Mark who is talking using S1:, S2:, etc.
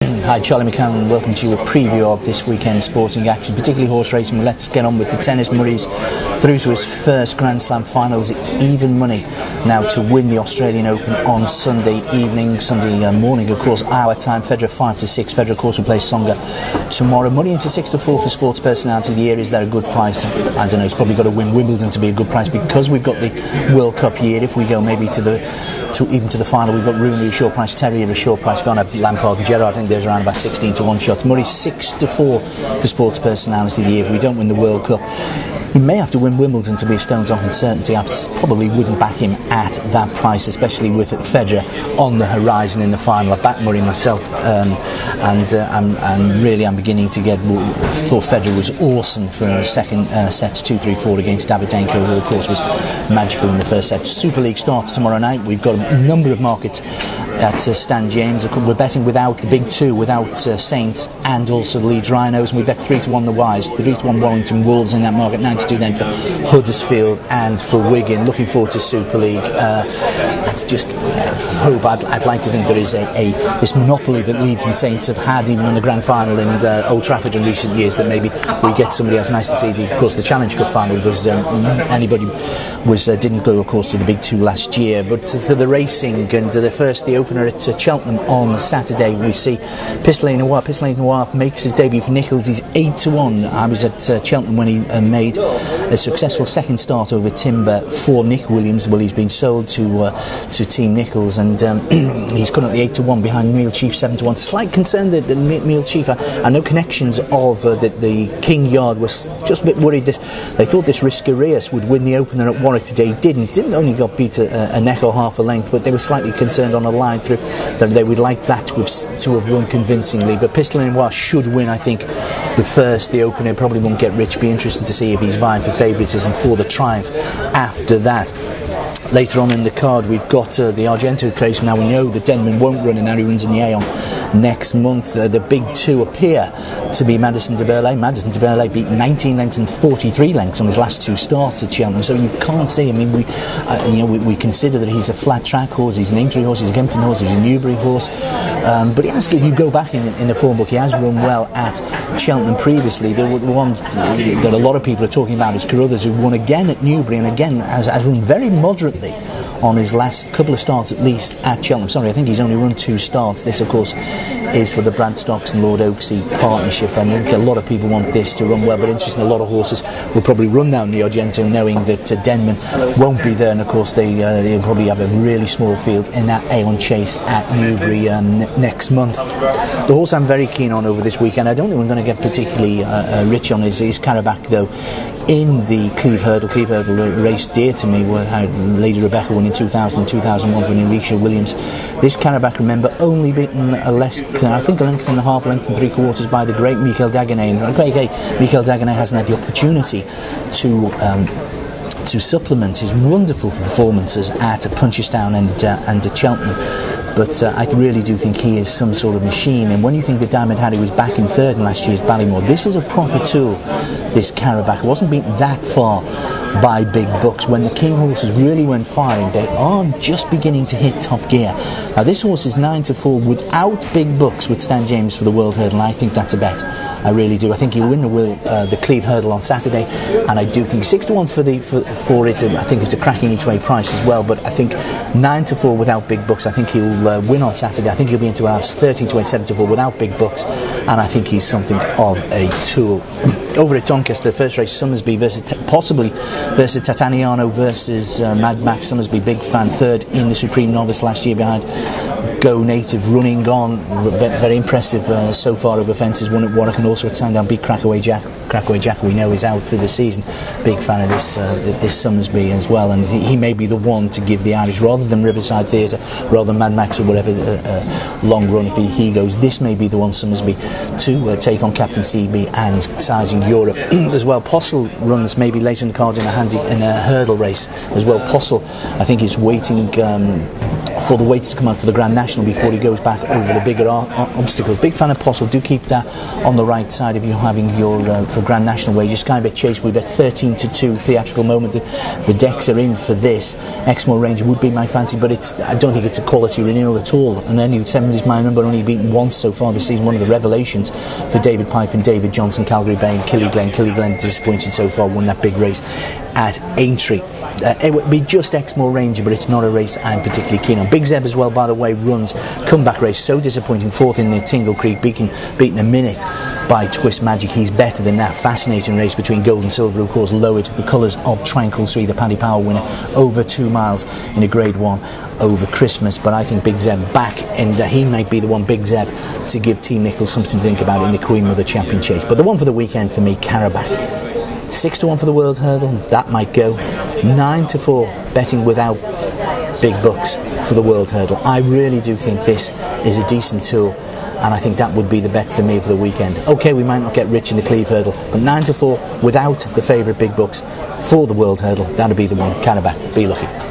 S1: Hi, Charlie McCann, welcome to a preview of this weekend's sporting action, particularly horse racing. Let's get on with the tennis. Murray's through to his first Grand Slam finals, even money now to win the Australian Open on Sunday morning, of course, our time. Federer 5-6. Federer, of course, will play Tsonga tomorrow. Money into 6-4 for sports personality of the year. Is that a good price? I don't know. He's probably got to win Wimbledon to be a good price because we've got the World Cup year. If we go maybe even to the final, we've got Rooney, a short price, Terrier, a short price, gone up Lampard and Gerrard. I think there's around about 16-1 shots. Murray 6-4 for sports personality of the year. If we don't win the World Cup, he may have to win Wimbledon to be a stone's off certainty. I probably wouldn't back him at that price, especially with Federer on the horizon in the final. I backed Murray myself, and really I'm beginning to thought Federer was awesome for second sets 2-3-4 against Davydenko, who of course was magical in the first set. Super League starts tomorrow night. We've got a number of markets at Stan James. We're betting without the big two, without Saints and also the Leeds Rhinos, and we bet 3-1 the Wise, 3-1 Warrington Wolves in that market, 92 then for Huddersfield and for Wigan. Looking forward to Super League. That's just hope. I'd like to think there is this monopoly that Leeds and Saints have had even in the grand final in Old Trafford in recent years, that maybe we get somebody else. Nice to see of course the Challenge Cup final was didn't go of course to the big two last year, but to the racing and to the opener at Cheltenham on Saturday, we see Pistolet Noir makes his debut for Nichols. He's 8-1. I was at Cheltenham when he made a successful second start over Timber for Nick Williams. Well, he's been sold to Team Nichols, and he's currently 8-1 behind Meal Chief 7-1. Slight concern that the Meal Chief, I know connections of the King Yard was just a bit worried. They thought this Riscarius would win the opener at Warwick today. Didn't only got beat a neck or half a length, but they were slightly concerned on a line through that they would like that to have run convincingly. But Pistol Noir should win, I think, the opener. Probably won't get rich. Be interesting to see if he's vying for favouritism for the triumph after that. Later on in the card, we've got the Argento craze. Now we know that Denman won't run, and now he runs in the Aon next month. The big two appear to be Madison de Burley. Madison de Burley beat 19 lengths and 43 lengths on his last two starts at Cheltenham, so you can't see. I mean, we consider that he's a flat track horse, he's an Aintree horse, he's a Kempton horse, he's a Newbury horse, but if you go back in the form book, he has run well at Cheltenham previously. The one that a lot of people are talking about is Carruthers, who won again at Newbury and again has run very moderately on his last couple of starts, at least at Cheltenham. Sorry, I think he's only run 2 starts. This, of course, is for the Brad Stocks and Lord Oaksey partnership. I think a lot of people want this to run well, but interesting, a lot of horses will probably run down the Argento knowing that Denman won't be there, and of course they'll probably have a really small field in that Aon Chase at Newbury next month. The horse I'm very keen on over this weekend, I don't think we're going to get particularly rich on, is Carabac, though, in the Cleve Hurdle. Cleve Hurdle race dear to me, where Lady Rebecca won in 2000, 2001 for Enrique Williams. This Carabac, remember, only beaten a length and a half, length and 3/4 by the great Michael Dagenet. And Michael Dagenet hasn't had the opportunity to supplement his wonderful performances at Punchestown and at Cheltenham. But I really do think he is some sort of machine. And when you think that Diamond Harry was back in third in last year's Ballymore, this is a proper tool, this Carabac. It wasn't beaten that far by big bucks. When the King horses really went firing, they are just beginning to hit top gear. Now this horse is 9-4 without big bucks with Stan James for the World Hurdle, and I think that's a bet. I really do. I think he'll win the Cleve Hurdle on Saturday, and I do think 6-1 for it. I think it's a cracking each way price as well. But I think 9-4 without big bucks. I think he'll win on Saturday. I think he'll be into ours 13-8, 7-4 without big bucks, and I think he's something of a tool. Over at Doncaster, the first race, Summersby possibly versus Tataniano versus Mad Max. Summersby, big fan, third in the Supreme Novice last year behind Go Native, running on, very impressive so far over fences. Won at Warwick and also at Sandown, beat Crackaway Jack. Crackaway Jack, we know, is out for the season. Big fan of this Summersby as well, and he may be the one to give the Irish, rather than Riverside Theatre, rather than Mad Max or whatever long run if he goes. This may be the one, Summersby, to take on Captain CB and Sizing Europe as well. Postle runs maybe later in the card in a hurdle race as well. Postle, I think, is waiting for the weights to come out for the Grand National before he goes back over the bigger obstacles. Big fan of Postle. Do keep that on the right side if you're having your for Grand National wages. Sky Bet Chase, we bet 13-2 theatrical moment. The decks are in for this. Exmoor Ranger would be my fancy, but I don't think it's a quality renewal at all. And then 7 is my number, only beaten once so far this season. One of the revelations for David Pipe and David Johnson. Calgary Bay and Killyglen. Killyglen disappointed so far, won that big race at Aintree. It would be just Exmoor Ranger, but it's not a race I'm particularly keen on. Big Zeb as well, by the way, runs comeback race, so disappointing, 4th in the Tingle Creek, beaten a minute by Twist Magic. He's better than that. Fascinating race between Gold and Silver, who of course lowered the colours of Tranquil 3, the Paddy Power winner, over 2 miles in a Grade 1 over Christmas. But I think Big Zeb back, and he might be the one, Big Zeb, to give Team Nichols something to think about in the Queen Mother Champion Chase. But the one for the weekend for me, Carraback. 6-1 for the World Hurdle, that might go. 9-4 betting without big bucks for the World Hurdle. I really do think this is a decent tool, and I think that would be the bet for me for the weekend. Okay, we might not get rich in the Cleve Hurdle, but 9-4 without the favourite big bucks for the World Hurdle, that'd be the one. Carraback, be lucky.